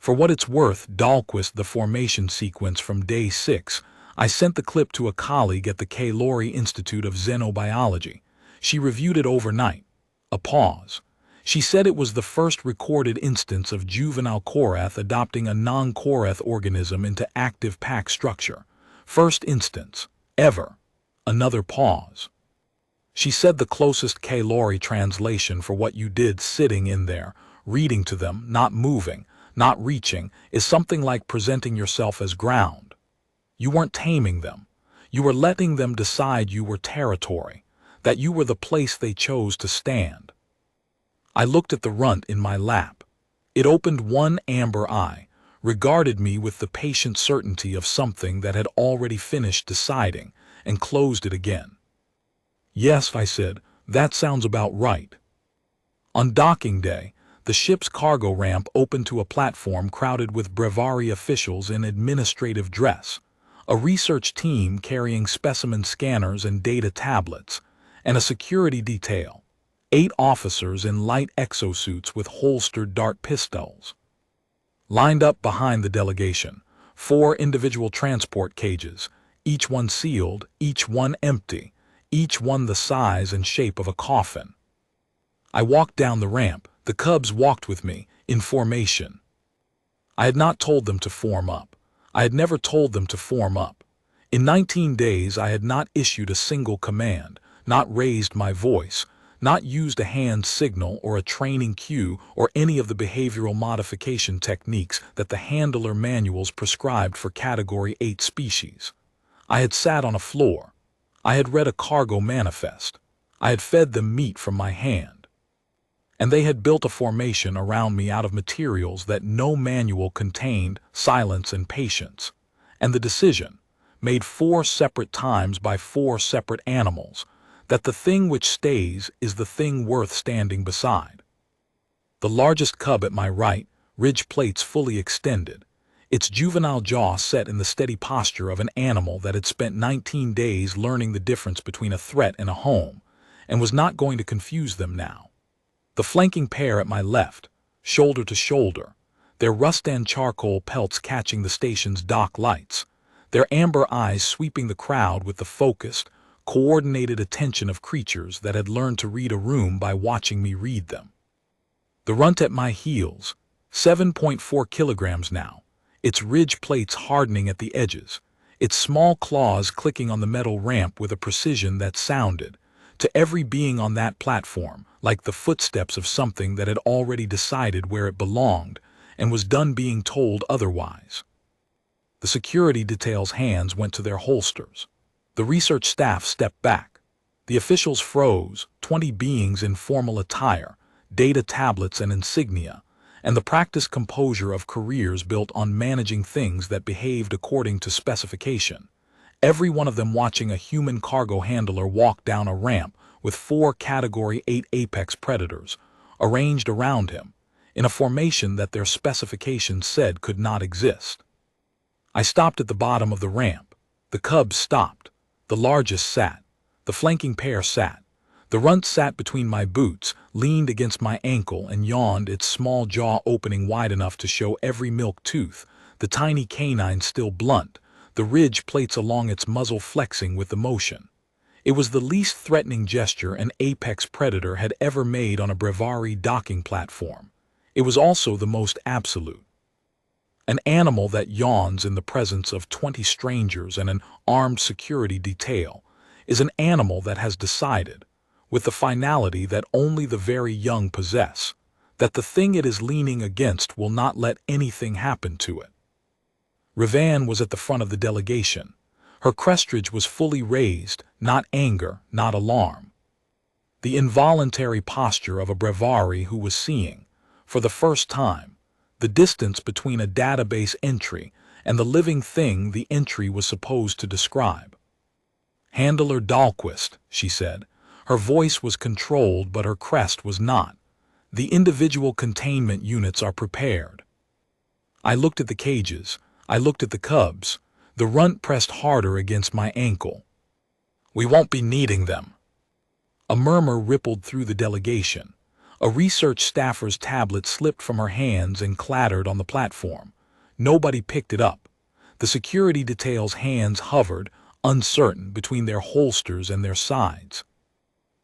For what it's worth, Dahlquist, the formation sequence from day 6, I sent the clip to a colleague at the K. Laurie Institute of Xenobiology. She reviewed it overnight. A pause. She said it was the first recorded instance of juvenile Korrath adopting a non-Korrath organism into active pack structure. First instance. Ever. Another pause. She said the closest K. Laurie translation for what you did sitting in there, reading to them, not moving, not reaching, is something like presenting yourself as ground. You weren't taming them. You were letting them decide you were territory, that you were the place they chose to stand. I looked at the runt in my lap. It opened one amber eye, regarded me with the patient certainty of something that had already finished deciding, and closed it again. Yes, I said, that sounds about right. On docking day, the ship's cargo ramp opened to a platform crowded with breviary officials in administrative dress, a research team carrying specimen scanners and data tablets, and a security detail, 8 officers in light exosuits with holstered dart pistols. Lined up behind the delegation, 4 individual transport cages, each one sealed, each one empty, each one the size and shape of a coffin. I walked down the ramp. The cubs walked with me, in formation. I had not told them to form up. I had never told them to form up. In 19 days I had not issued a single command, not raised my voice, not used a hand signal or a training cue or any of the behavioral modification techniques that the handler manuals prescribed for Category 8 species. I had sat on a floor. I had read a cargo manifest. I had fed them meat from my hand. And they had built a formation around me out of materials that no manual contained: silence and patience. And the decision, made 4 separate times by 4 separate animals, that the thing which stays is the thing worth standing beside. The largest cub at my right, ridge plates fully extended, its juvenile jaw set in the steady posture of an animal that had spent 19 days learning the difference between a threat and a home, and was not going to confuse them now. The flanking pair at my left, shoulder to shoulder, their rustan charcoal pelts catching the station's dock lights, their amber eyes sweeping the crowd with the focused, coordinated attention of creatures that had learned to read a room by watching me read them. The runt at my heels, 7.4 kilograms now, its ridge plates hardening at the edges, its small claws clicking on the metal ramp with a precision that sounded, to every being on that platform, like the footsteps of something that had already decided where it belonged and was done being told otherwise. The security detail's hands went to their holsters. The research staff stepped back. The officials froze, 20 beings in formal attire, data tablets and insignia, and the practiced composure of careers built on managing things that behaved according to specification. Every one of them watching a human cargo handler walk down a ramp with 4 Category 8 apex predators, arranged around him, in a formation that their specifications said could not exist. I stopped at the bottom of the ramp. The cubs stopped. The largest sat. The flanking pair sat. The runt sat between my boots, leaned against my ankle and yawned, its small jaw opening wide enough to show every milk tooth, the tiny canine still blunt, the ridge plates along its muzzle flexing with emotion. It was the least threatening gesture an apex predator had ever made on a breviary docking platform. It was also the most absolute. An animal that yawns in the presence of 20 strangers and an armed security detail is an animal that has decided, with the finality that only the very young possess, that the thing it is leaning against will not let anything happen to it. Rivan was at the front of the delegation. Her crestridge was fully raised, not anger, not alarm. The involuntary posture of a breviary who was seeing, for the first time, the distance between a database entry and the living thing the entry was supposed to describe. "Handler Dahlquist," she said. Her voice was controlled, but her crest was not. "The individual containment units are prepared." I looked at the cages. I looked at the cubs. The runt pressed harder against my ankle. "We won't be needing them." A murmur rippled through the delegation. A research staffer's tablet slipped from her hands and clattered on the platform. Nobody picked it up. The security detail's hands hovered, uncertain, between their holsters and their sides.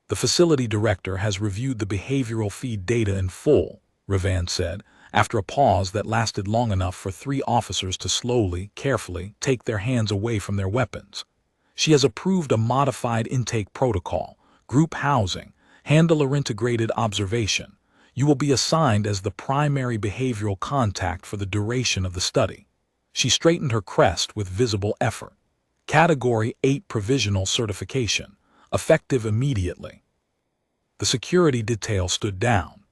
"The facility director has reviewed the behavioral feed data in full," Rivan said, after a pause that lasted long enough for 3 officers to slowly, carefully take their hands away from their weapons. "She has approved a modified intake protocol, group housing, handler-integrated observation. You will be assigned as the primary behavioral contact for the duration of the study." She straightened her crest with visible effort. "Category 8 provisional certification, effective immediately." The security detail stood down.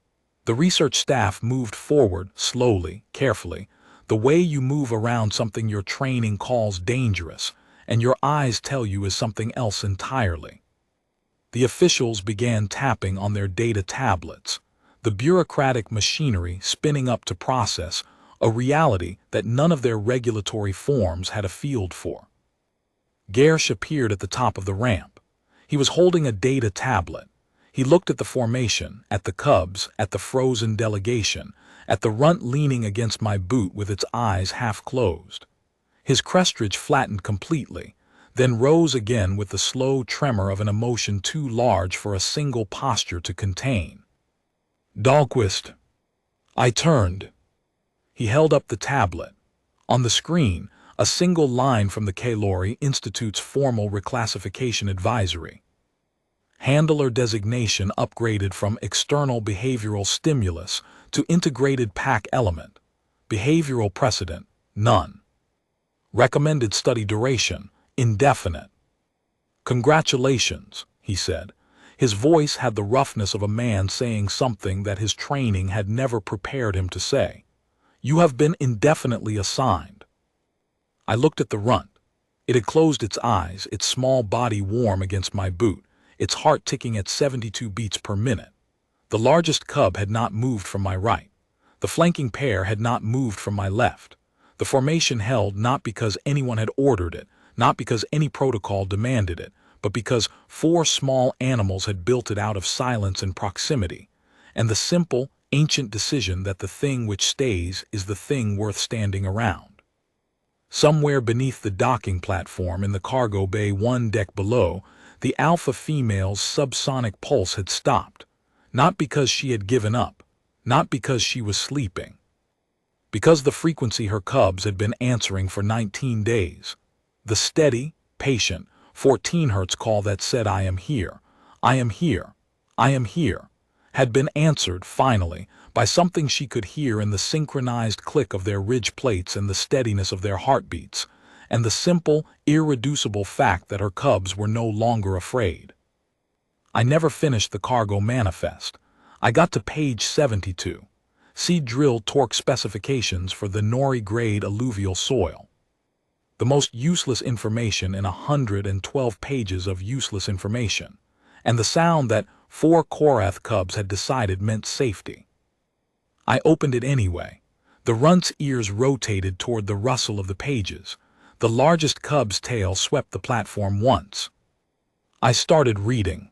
The research staff moved forward, slowly, carefully, the way you move around something your training calls dangerous, and your eyes tell you is something else entirely. The officials began tapping on their data tablets, the bureaucratic machinery spinning up to process a reality that none of their regulatory forms had a field for. Gersh appeared at the top of the ramp. He was holding a data tablet. He looked at the formation, at the cubs, at the frozen delegation, at the runt leaning against my boot with its eyes half closed. His crestridge flattened completely, then rose again with the slow tremor of an emotion too large for a single posture to contain. "Dahlquist." I turned. He held up the tablet. On the screen, a single line from the Kalori Institute's formal reclassification advisory. Handler designation upgraded from external behavioral stimulus to integrated pack element. Behavioral precedent, none. Recommended study duration, indefinite. "Congratulations," he said. His voice had the roughness of a man saying something that his training had never prepared him to say. "You have been indefinitely assigned." I looked at the runt. It had closed its eyes, its small body warm against my boot, its heart ticking at 72 beats per minute. The largest cub had not moved from my right. The flanking pair had not moved from my left. The formation held not because anyone had ordered it, not because any protocol demanded it, but because 4 small animals had built it out of silence and proximity, and the simple, ancient decision that the thing which stays is the thing worth standing around. Somewhere beneath the docking platform in the cargo bay 1 deck below, the alpha female's subsonic pulse had stopped, not because she had given up, not because she was sleeping, because the frequency her cubs had been answering for 19 days. The steady, patient, 14 Hz call that said I am here, I am here, I am here, had been answered, finally, by something she could hear in the synchronized click of their ridge plates and the steadiness of their heartbeats, and the simple, irreducible fact that her cubs were no longer afraid. I never finished the cargo manifest. I got to page 72. See drill torque specifications for the Nori-grade alluvial soil. The most useless information in 112 pages of useless information, and the sound that 4 Korrath cubs had decided meant safety. I opened it anyway. The runt's ears rotated toward the rustle of the pages. The largest cub's tail swept the platform once. I started reading.